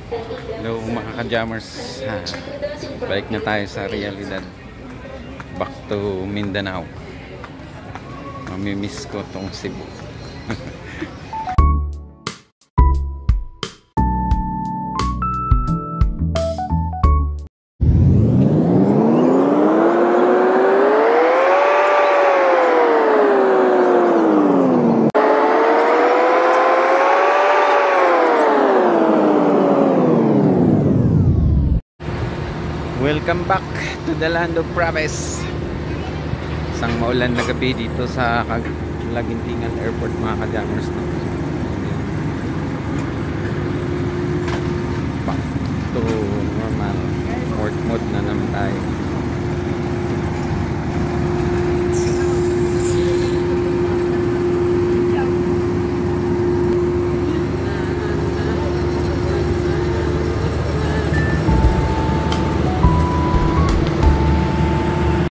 Hello mga ka-jammers, balik na tayo sa realidad. Back to Mindanao. Mamimiss ko tong Cebu. Welcome back to the land of promise. Isang maulan na gabi dito sa Lagintingan Airport mga ka-jammers, no? Back to normal work mode na naman tayo.